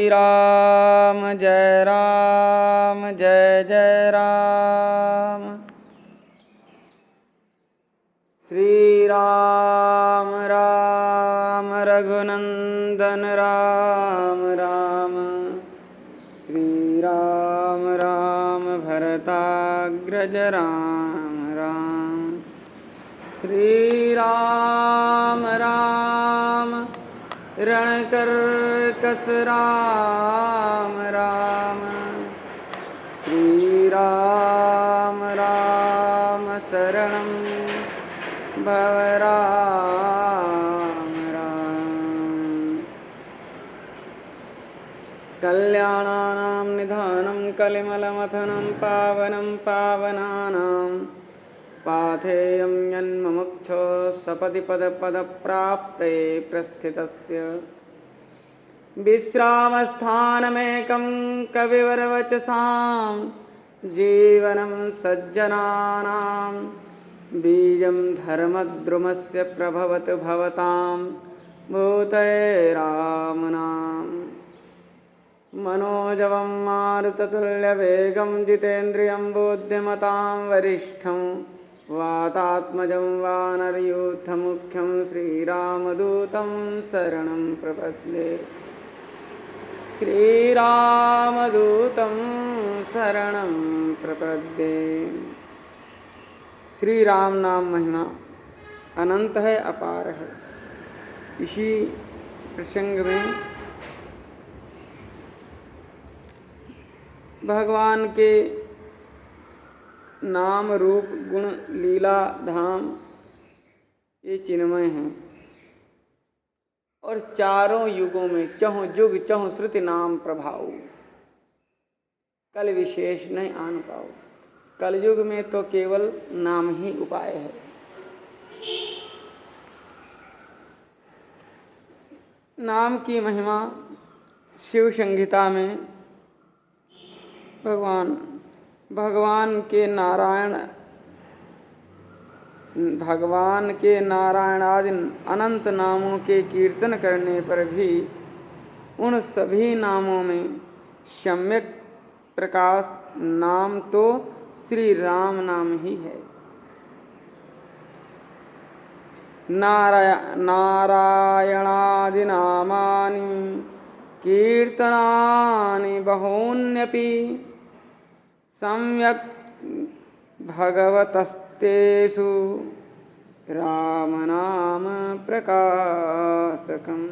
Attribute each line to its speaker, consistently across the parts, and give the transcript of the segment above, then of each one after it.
Speaker 1: राम जय जय राम। श्री राम राम रघुनंदन राम राम। श्री राम राम भरताग्रज राम राम। श्री राम राम रणकर्कस राम राम। श्री राम राम शरणं भव राम राम। कल्याणानां निधानं कलिमलमथनं पावनं पावनानां पाथेयं यन्मुमुक्षो सपदि पदप्राप्ते प्रस्थितस्य विश्रामस्थानमेकं कविवरवचसां जीवनं सज्जनानां बीजं धर्मद्रुमस्य प्रभवत भवतां भूतैरामुनां मनोजवं मारुततुल्यवेगं जितेन्द्रियं बुद्धिमतां वरिष्ठं वातात्मजं वानरयूथमुख्यं श्रीरामदूतं शरणं प्रपद्ये। श्रीरामदूतं शरणं प्रपद्ये। श्री राम नाम महिमा अनंत है, अपार है। इसी प्रसंग में भगवान के नाम रूप गुण लीला धाम ये चिन्मय हैं और चारों युगों में चहुँ जुग चहुँ श्रुति नाम प्रभाव कल विशेष नहीं आन पाओ। कलयुग में तो केवल नाम ही उपाय है। नाम की महिमा शिव संहिता में भगवान के नारायण आदि अनंत नामों के कीर्तन करने पर भी उन सभी नामों में सम्यक प्रकाश नाम तो श्री राम नाम ही है। नारायणादि नामानि कीर्तनानि बहून्यपि सम्यक् भगवतस्तेषु राम नाम प्रकाशकम्।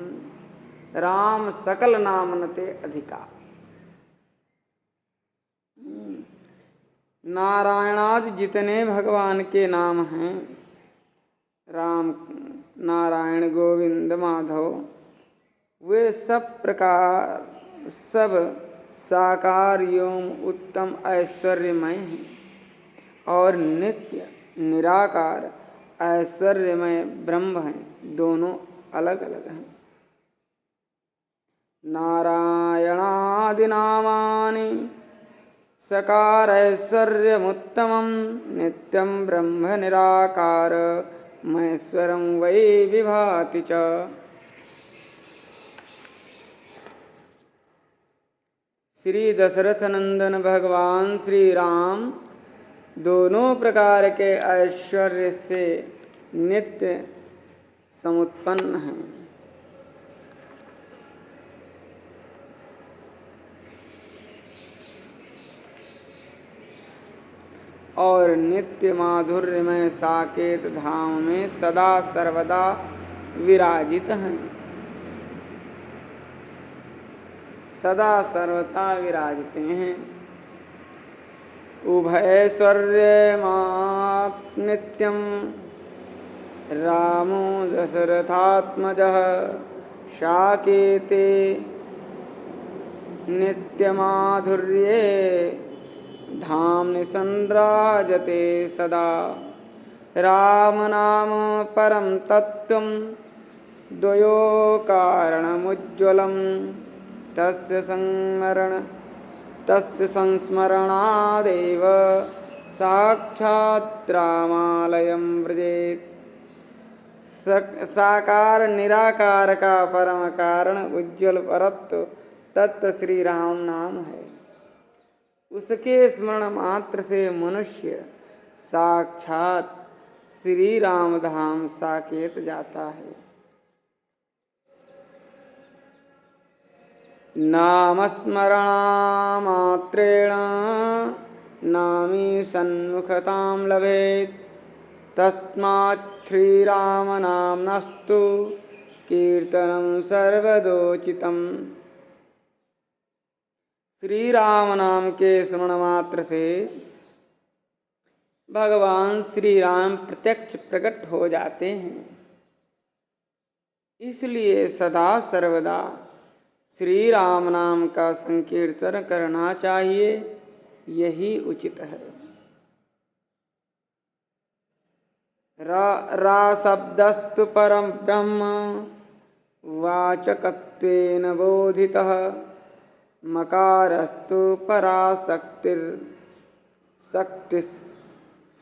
Speaker 1: राम सकल नामनते अधिका। नारायणादि जितने भगवान के नाम हैं, राम नारायण गोविंद माधव, वे सब साकार एवं उत्तम ऐश्वर्यमय हैं और नित्य निराकार ऐश्वर्यमय ब्रह्म हैं। दोनों अलग अलग हैं। नारायणादि नामानि सकार ऐश्वर्यमुत्तमं नित्यं ब्रह्म निराकार महेश्वरं वै विभाति च। श्री दशरथ नंदन भगवान श्री राम दोनों प्रकार के ऐश्वर्य से नित्य समुत्पन्न हैं। और नित्य माधुर्यमय साकेत धाम में सदा सर्वदा विराजित हैं। सदा सर्वदा विराजते हैं। उभयैश्वर्यमाप् नित्यं रामो दशरथात्मजः साकेते नित्यमाधुर्ये धाम्नि संराजते सदा। राम नाम परम तत्त्वं द्वयो कारणमुज्ज्वलं तस्य संस्मरणादेव साक्षात् रामालयं व्रजेत्। साकार निराकार का परम कारण उज्ज्वल परत्व तत्व श्री राम नाम है। उसके स्मरण मात्र से मनुष्य साक्षात श्री राम धाम साकेत जाता है। नामस्मरणामात्रेण नामी सन्मुखतां लभेत् तस्मात् श्रीरामनाम्नस्तु कीर्तनं सर्वदोचितम्। श्री राम नाम के स्मरण मात्र से भगवान श्री राम प्रत्यक्ष प्रकट हो जाते हैं। इसलिए सदा सर्वदा श्री राम नाम का संकीर्तन करना चाहिए, यही उचित है। रा शब्दस्तु परम ब्रह्म वाचकत्वेन बोधितः मकारस्तु पराशक्तिर शक्ति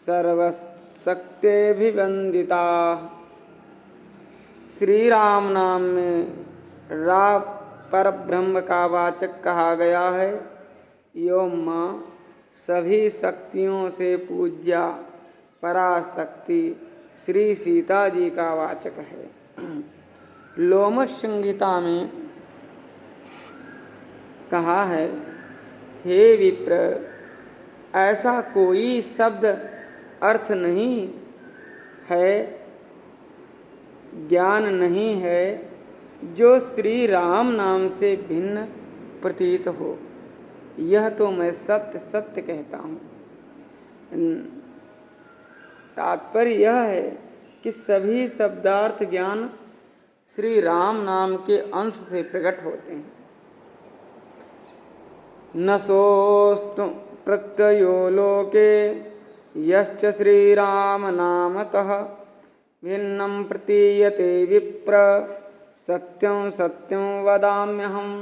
Speaker 1: सर्वशक्त्यभिवंदिता। श्री राम नाम में रा पर ब्रह्म का वाचक कहा गया है। यो माँ सभी शक्तियों से पूज्या पराशक्ति श्री सीता जी का वाचक है। लोमश संहिता में कहा है, हे विप्र, ऐसा कोई शब्द अर्थ नहीं है, ज्ञान नहीं है जो श्री राम नाम से भिन्न प्रतीत हो। यह तो मैं सत्य सत्य कहता हूँ। तात्पर्य यह है कि सभी शब्दार्थ ज्ञान श्री राम नाम के अंश से प्रकट होते हैं। न सोस्तु प्रत्ययो लोके यश्च श्रीराम नामतः भिन्नं प्रतीयते विप्र सत्यं सत्यं वदाम्यहम्।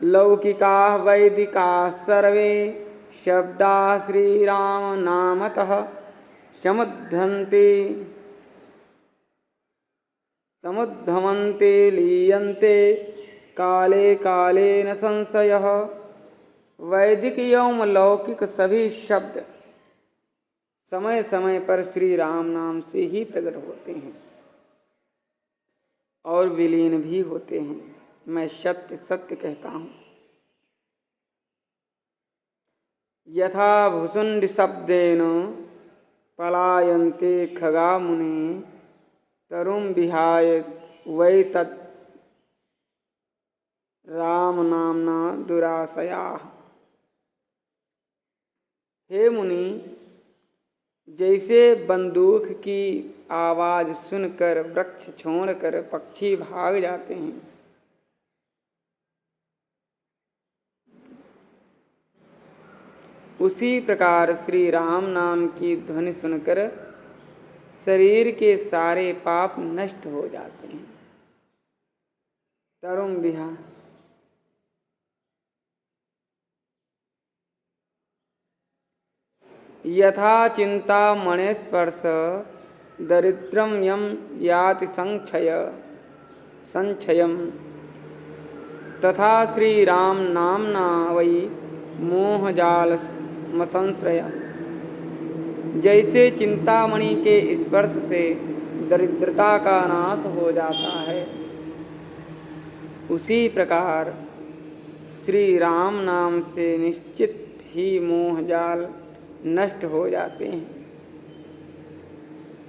Speaker 1: लौकिकाः वैदिकाः सर्वे शब्दाः श्रीराम नामतः समुद्धमन्ते लीयन्ते काले काले न संशयः। वैदिक एवं लौकिक सभी शब्द समय समय पर श्री राम नाम से ही प्रकट होते हैं और विलीन भी होते हैं। मैं सत्य सत्य कहता हूँ। यथा भुसुंड शब्देन पलायन्ते खगा मुने तरुं विहाय वै तत् राम नामना दुराशयाः। हे मुनि, जैसे बंदूक की आवाज सुनकर वृक्ष छोड़कर पक्षी भाग जाते हैं, उसी प्रकार श्री राम नाम की ध्वनि सुनकर शरीर के सारे पाप नष्ट हो जाते हैं। तरुम विहाय यथा चिंता मणिस्पर्श दरिद्रम यम याति संक्षयम तथा श्री राम नामना वै मोहजालमसंश्रय। जैसे चिंतामणि के स्पर्श से दरिद्रता का नाश हो जाता है, उसी प्रकार श्री राम नाम से निश्चित ही मोहजाल नष्ट हो जाते हैं।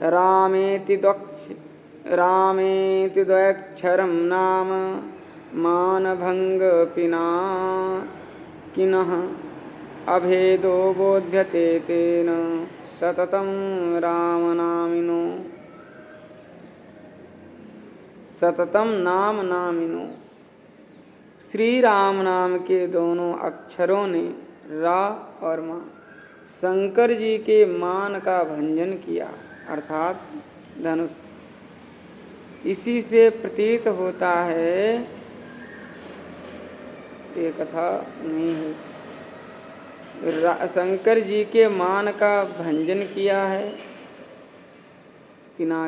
Speaker 1: रामेति द्वयक्षरं नाम मानभंग पिनाकिनः अभेदो बोध्यते तेन सततं रामनामिनो। सततम नाम नामिनो। श्री राम नाम के दोनों अक्षरों ने रा और मा शंकर जी के मान का भंजन किया, अर्थात धनुष। इसी से प्रतीत होता है, ये कथा नहीं है, शंकर जी के मान का भंजन किया है। किना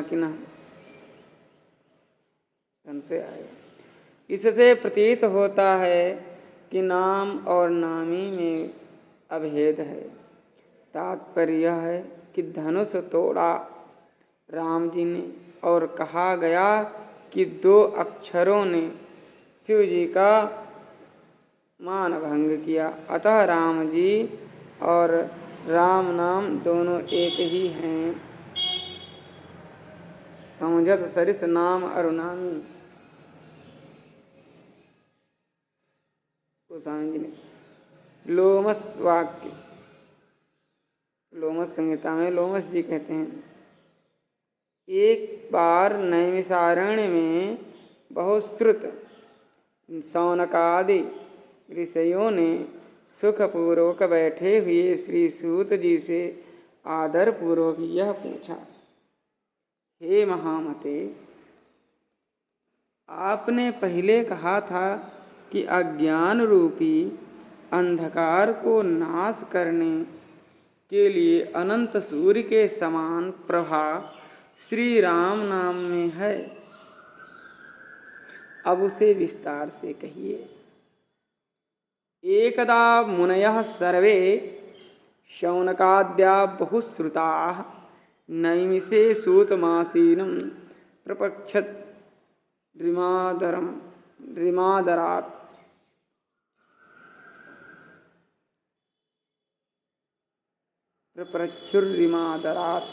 Speaker 1: ढंग से आए। इससे प्रतीत होता है कि नाम और नामी में अभेद है। तात्पर्य यह है कि धनुष तोड़ा राम जी ने और कहा गया कि 2 अक्षरों ने शिव जी का मान भंग किया। अतः राम जी और राम नाम दोनों एक ही हैं। समझत सरिस नाम अरुनामी। गोस्वामी जी ने लोमस वाक्य, लोमस संहिता में लोमस जी कहते हैं, एक बार नैमिषारण्य में बहुत श्रुत सौनकादि ऋषियों ने सुखपूर्वक बैठे हुए श्री सूत जी से आदर पूर्वक यह पूछा, हे महामते, आपने पहले कहा था कि अज्ञान रूपी अंधकार को नाश करने के लिए अनंत सूर्य के समान प्रभा श्री राम नाम में है। अब उसे विस्तार से कहिए। एकदा मुनयः सर्वे शौनकाद्या बहुश्रुताः नैमिषे सूतमासीनं प्रपक्षत द्रिमादरात्। प्रपृच्छुर्रिमादरात्।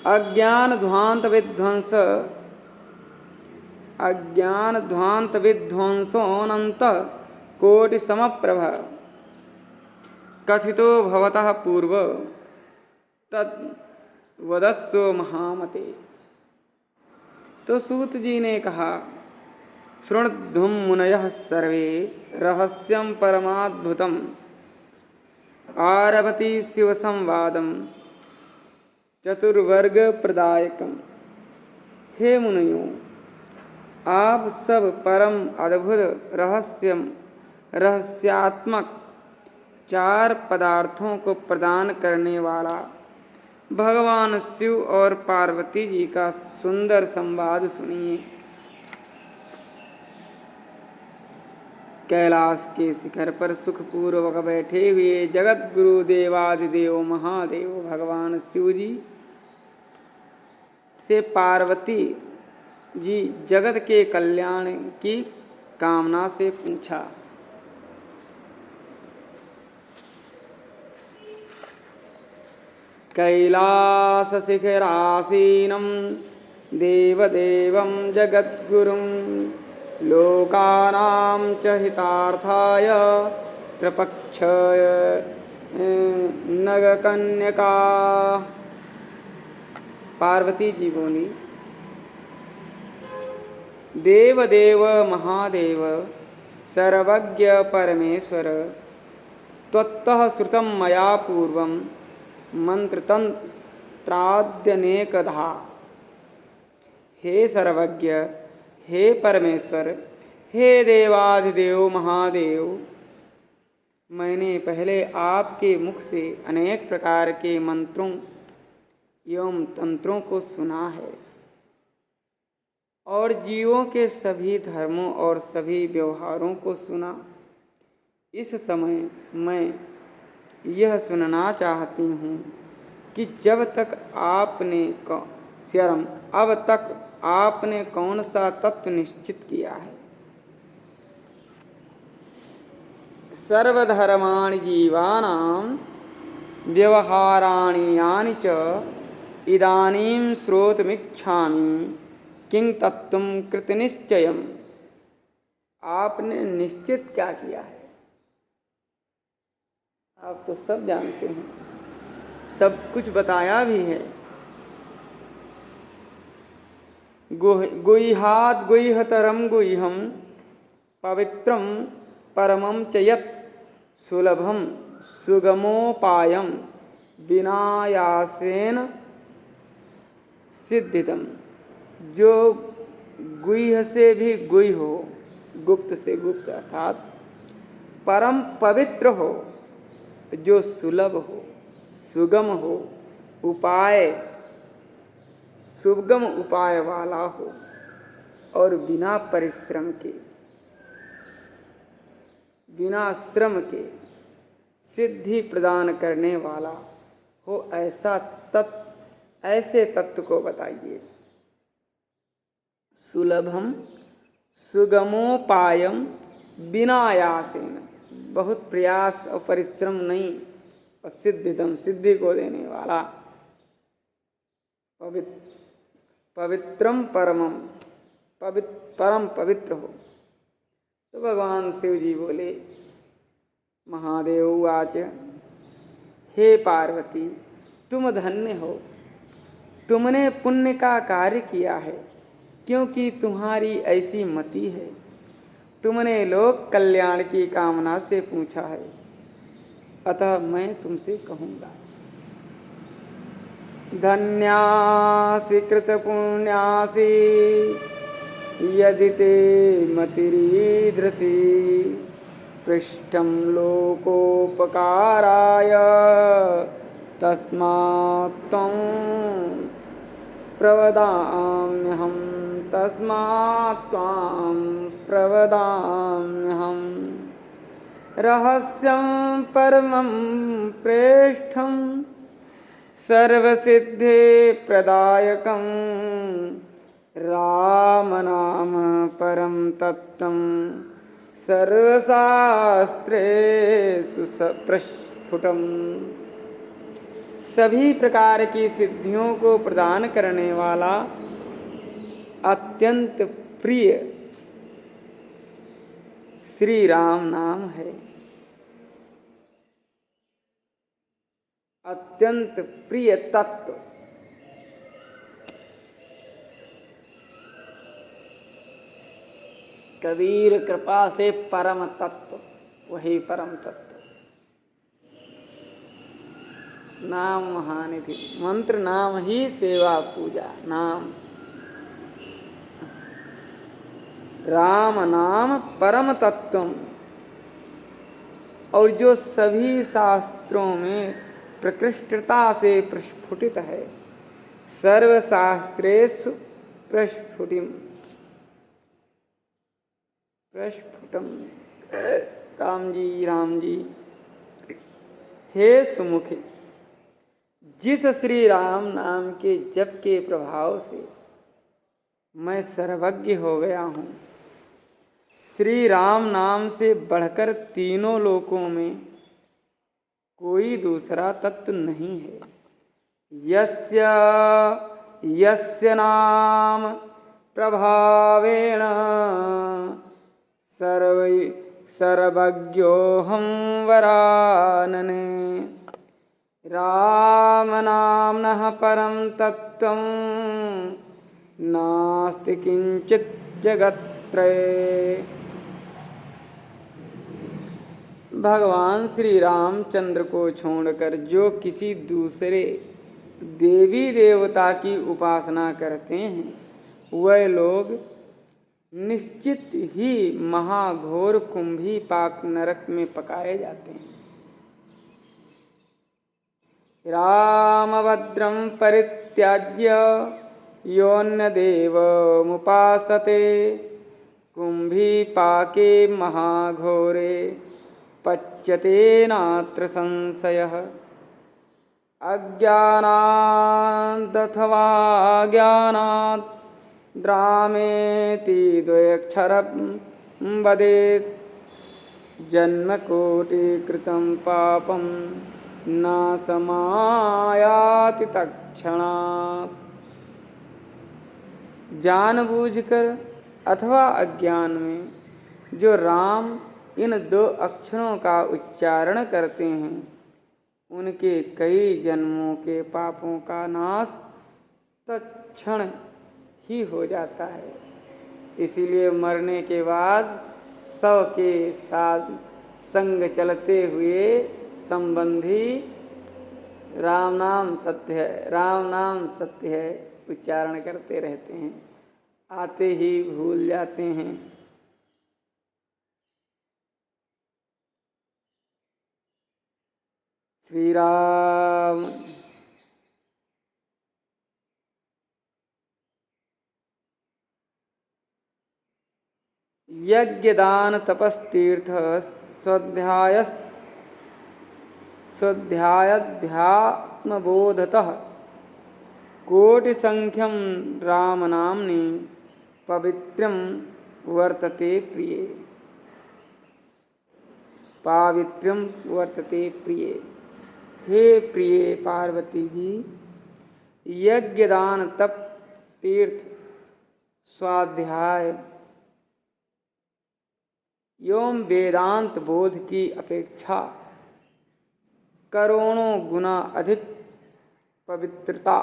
Speaker 1: अज्ञान ध्वांत कोटि समप्रभ कथितो भवतः पूर्व तद वदस्व महामते। तो सूत जी ने कहा, शृणुध्वं मुनयः सर्वे रहस्यं परमाद्भुतम् आरभति शिव संवादम चतुर्वर्ग प्रदायकम। हे मुनियों, आप सब परम अद्भुत रहस्यात्मक 4 पदार्थों को प्रदान करने वाला भगवान शिव और पार्वती जी का सुंदर संवाद सुनिए। कैलाश के शिखर पर सुखपूर्वक बैठे हुए जगत गुरु देवाधिदेव महादेव भगवान शिव जी से पार्वती जी जगत के कल्याण की कामना से पूछा। कैलास शिखरासीनं देवदेवं जगद्गुरुं लोकानां च हितार्थाय प्रपक्षय नगकन्यका। पार्वती जी बोली, देवदेव महादेव सर्वज्ञ परमेश्वर, त्वत्तः श्रुतं मया पूर्वं मंत्रतंत्राद्यनेकधा। हे सर्वज्ञ, हे परमेश्वर, हे देवाधिदेव महादेव, मैंने पहले आपके मुख से अनेक प्रकार के मंत्रों एवं तंत्रों को सुना है और जीवों के सभी धर्मों और सभी व्यवहारों को सुना। इस समय मैं यह सुनना चाहती हूँ कि अब तक आपने कौन सा तत्व निश्चित किया है। सर्वधर्माणि जीवानां व्यवहाराणि यानि च इदानीं श्रोतुमिच्छामि किं तत्त्वं कृतनिश्चयम्। आपने निश्चित क्या किया है? आप तो सब जानते हैं, सब कुछ बताया भी है। गुह्याद् गुह्यतरं गुह्यं पवित्रं परमं च यत् सुलभं सुगमोपायं विनायासेन सिद्धितम्। जो गुह्य से भी गुह्य हो, गुप्त से गुप्त अर्थात परम पवित्र हो, जो सुलभ हो, सुगम हो, सुगम उपाय वाला हो और बिना परिश्रम के, बिना श्रम के सिद्धि प्रदान करने वाला हो ऐसे तत्व को बताइए। सुलभम सुगमोपायम विनायासेन, बहुत प्रयास और परिश्रम नहीं, और सिद्धिदम, सिद्धि को देने वाला। पवित्रम परमम, परम पवित्र हो। तो भगवान शिव जी बोले, महादेव उवाच, हे पार्वती तुम धन्य हो, तुमने पुण्य का कार्य किया है, क्योंकि तुम्हारी ऐसी मति है। तुमने लोक कल्याण की कामना से पूछा है, अतः मैं तुमसे कहूँगा। धन्यासि कृतपुण्यासि यदि ते मतिरीदृशी, पृष्ठं लोकोपकाराय तस्मात् त्वं प्रवदाम्यहं, तस्मात् त्वां प्रवदाम्यहं। रहस्यं परमं प्रेष्ठं सर्वसिद्धि प्रदायकं, राम नाम परम तत्त्वं सर्वशास्त्रेषु प्रस्फुटम्। सभी प्रकार की सिद्धियों को प्रदान करने वाला अत्यंत प्रिय श्री राम नाम है। अत्यंत प्रिय तत्व, कबीर कृपा से परम तत्व, वही परम तत्व। नाम महानिधि, मंत्र नाम ही सेवा पूजा। नाम, राम नाम परम तत्वम, और जो सभी शास्त्रों में प्रकृष्टता से प्रस्फुटित है। सर्वशास्त्रेषु प्रस्फुटिम, प्रस्फुटम। राम जी, राम जी, हे सुमुखे, जिस श्री राम नाम के जप के प्रभाव से मैं सर्वज्ञ हो गया हूँ, श्री राम नाम से बढ़कर तीनों लोकों में कोई दूसरा तत्व नहीं है। यस्य यस्य नाम प्रभावेण सर्वज्ञोऽहं वरानने। राम नाम्नः परं तत्त्वं नास्ति किंचित् जगत्त्रये। भगवान श्री रामचंद्र को छोड़कर जो किसी दूसरे देवी देवता की उपासना करते हैं, वह लोग निश्चित ही महाघोर कुंभी पाक नरक में पकाए जाते हैं। रामभद्रं परित्याज्य योऽन्य देवमुपासते, कुंभीपाके महाघोरे पच्यते नात्र संशयः। अज्ञानादथवा ज्ञानात् द्रामेति द्वयक्षरं वदेत्, जन्मकोटिकृतं पापं नाशमायाति तत्क्षणात्। जानबूझकर अथवा अज्ञान में जो राम इन दो अक्षरों का उच्चारण करते हैं, उनके कई जन्मों के पापों का नाश तत्क्षण ही हो जाता है। इसीलिए मरने के बाद शव के साथ संग चलते हुए संबंधी राम नाम सत्य है, राम नाम सत्य है उच्चारण करते रहते हैं, आते ही भूल जाते हैं। श्री राम। यज्ञदान तपस्तीर्थ स्वाध्यायाध्यात्मबोधतः कोटिसंख्यं रामनाम्नि पवित्रं वर्तते प्रिये। पावित्र्यम वर्तते प्रिये। हे प्रिय पार्वती जी, यज्ञदान तप तीर्थ स्वाध्याय एवं वेदांत बोध की अपेक्षा करोड़ों गुना अधिक पवित्रता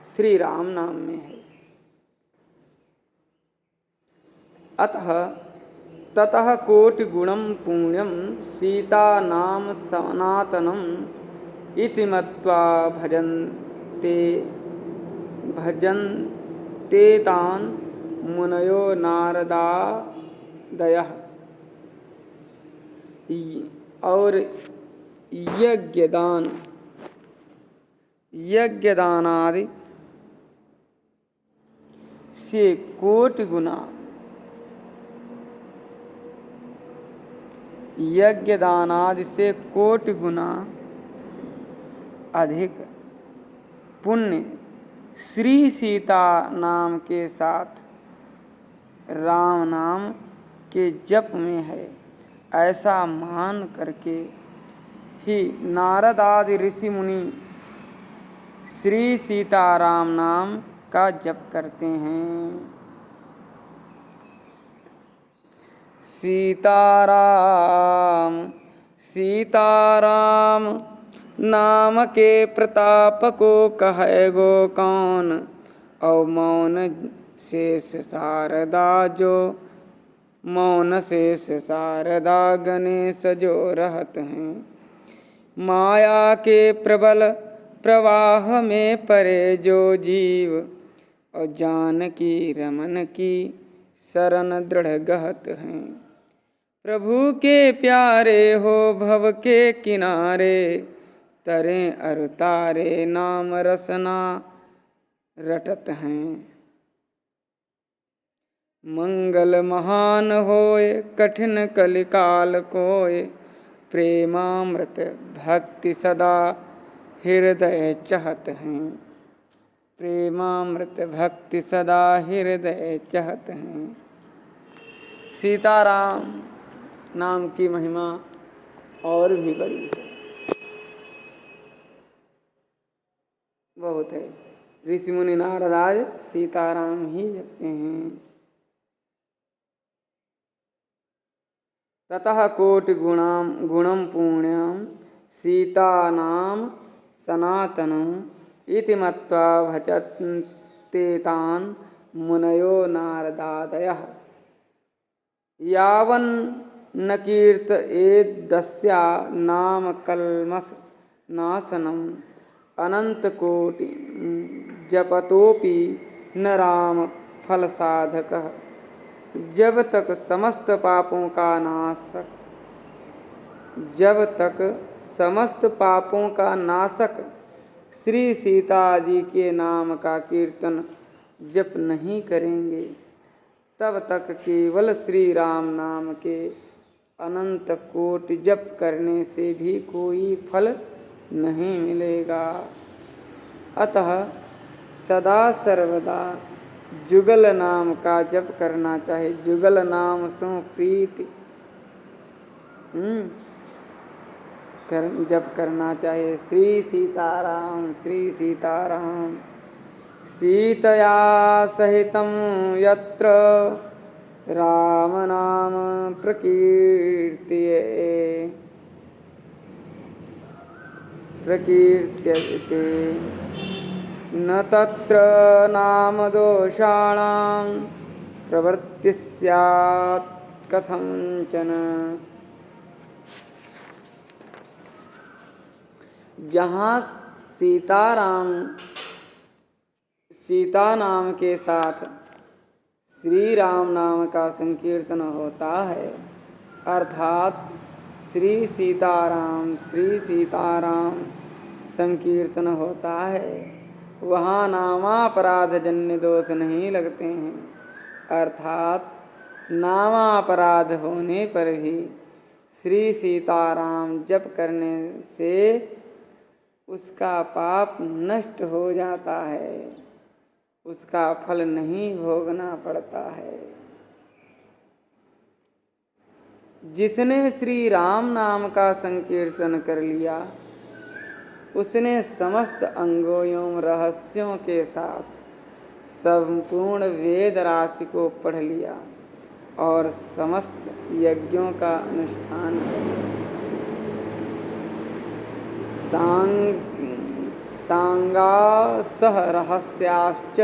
Speaker 1: श्री राम नाम में है। अतः ततः कोटि गुणम पुण्यम सीता नाम सनातनम इति मत्वा भजन्ते तान् मुनयो नारदादयः। और यज्ञदानादि से कोटि गुना यज्ञदानादि से कोटि गुना अधिक पुण्य श्री सीता नाम के साथ राम नाम के जप में है, ऐसा मान करके ही नारद आदि ऋषि मुनि श्री सीताराम नाम का जप करते हैं। सीताराम सीताराम नाम के प्रताप को कहे गो कौन, और मौन शेष शारदा जो मौन शेष शारदा गणेश जो रहत हैं। माया के प्रबल प्रवाह में परे जो जीव, और जानकी रमन की शरण दृढ़ गहत हैं। प्रभु के प्यारे हो भव के किनारे, तरे अरुतारे नाम रसना रटत हैं। मंगल महान होए कठिन कलिकाल कोय, प्रेमामृत भक्ति सदा हृदय चाहत हैं। प्रेमामृत भक्ति सदा हृदय चाहत हैं। सीताराम नाम की महिमा और भी बड़ी है, बहुत है। ऋषि मुनि नारद आज सीताराम ही जपते हैं। ततः कोटि गुणम पुण्यम सीता नाम सनातनम इति मत्वा भजन्ते तान् मुनयो नारदादयः। यावन्न कीर्तयेद्दस्या नाम कल्मष नाशनम अनंत कोटि जपतोपि न राम फल साधकः। जब तक समस्त पापों का नाशक श्री सीता जी के नाम का कीर्तन जप नहीं करेंगे, तब तक केवल श्री राम नाम के अनंत कोटि जप करने से भी कोई फल नहीं मिलेगा। अतः सदा सर्वदा जुगल नाम का जप करना चाहिए। जुगल नाम सो प्रीति जप करना चाहिए। श्री सीताराम श्री सीताराम। सीतया सहितं यत्र राम नाम प्रकीर्त्यते, न तत्र नाम दोषाणां प्रवृत्ति स्यात् कथंचन। जहाँ सीता नाम के साथ श्री राम नाम का संकीर्तन होता है, अर्थात श्री सीताराम संकीर्तन होता है, वहाँ नामापराध जन्य दोष नहीं लगते हैं। अर्थात नामापराध होने पर भी श्री सीताराम जप करने से उसका पाप नष्ट हो जाता है, उसका फल नहीं भोगना पड़ता है। जिसने श्री राम नाम का संकीर्तन कर लिया उसने समस्त अंगों एवं रहस्यों के साथ संपूर्ण वेद राशि को पढ़ लिया और समस्त यज्ञों का अनुष्ठान किया। सांगा सह रहस्याश्च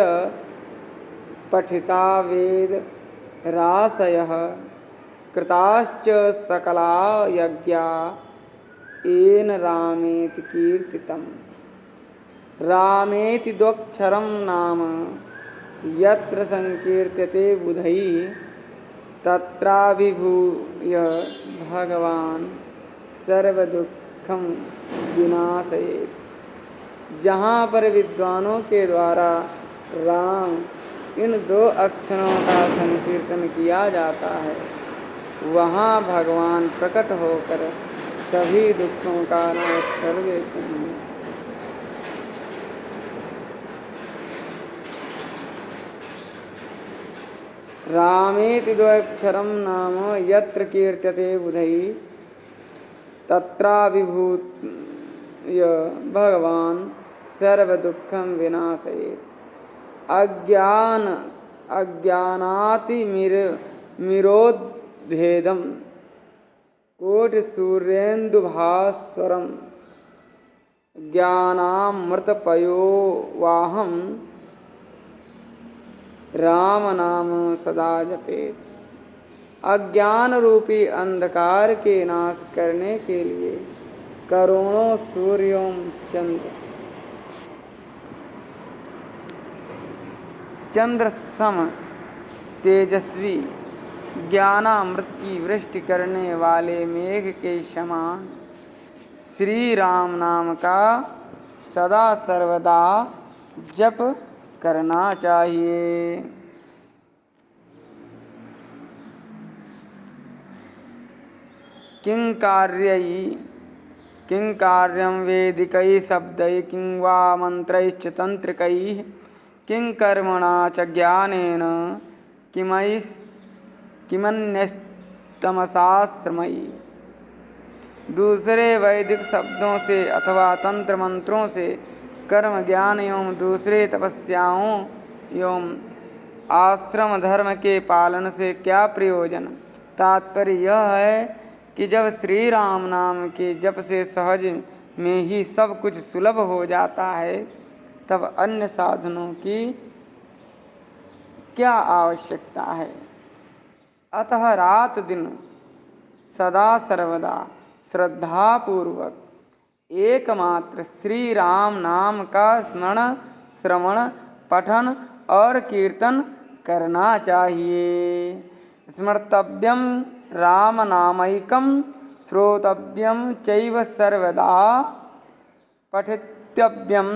Speaker 1: पठिता वेद राशयः कृताश्च सकला यज्ञा येन रामेति कीर्तितम्। रामेति द्वक्षरं नाम यत्र संकीर्त्यते बुधैः तत्राभिभूय भगवान सर्वदुःखं विनाशयेत्। जहाँ पर विद्वानों के द्वारा राम इन 2 अक्षरों का संकीर्तन किया जाता है वहाँ भगवान प्रकट होकर सभी दुखों का नाश कर देते हैं। रामेति द्वक्षरं नाम यत्र कीर्त्यते बुधैः तत्राभिभूय भगवान सर्वदुःखं विनाशयेत्। अज्ञानातिमिरोद्धेदं कोटिसूर्येन्दुभास्वरं ज्ञानामृतपयोवाहं राम नाम सदा जपेत। अज्ञान रूपी अंधकार के नाश करने के लिए करोड़ों सूर्यों चंद्र सम तेजस्वी ज्ञानामृत की वृष्टि करने वाले मेघ के समान श्री राम नाम का सदा सर्वदा जप करना चाहिए। किं कार्यं वैदिकैः शब्दैः किं वा मंत्रैश्च तंत्रिकैः किं कर्मणा च ज्ञानेन किमन्यस्तमसाश्रमैः। दूसरे वैदिक शब्दों से अथवा तंत्र मंत्रों से कर्म ज्ञान एवं दूसरे तपस्याओं एवं आश्रम धर्म के पालन से क्या प्रयोजन। तात्पर्य यह है कि जब श्री राम नाम के जप से सहज में ही सब कुछ सुलभ हो जाता है तब अन्य साधनों की क्या आवश्यकता है। अतः रात दिन सदा सर्वदा श्रद्धापूर्वक एकमात्र श्री राम नाम का स्मरण श्रवण पठन और कीर्तन करना चाहिए। स्मर्तव्यम राम नामैकं श्रोतव्यम चैव सर्वदा पठितव्यम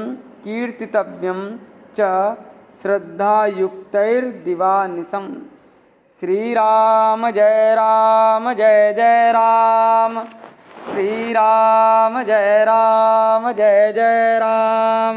Speaker 1: कीर्तितव्यम च श्रद्धायुक्तैर्दिवानिशम्। श्री राम जय राम श्री राम जय जय राम।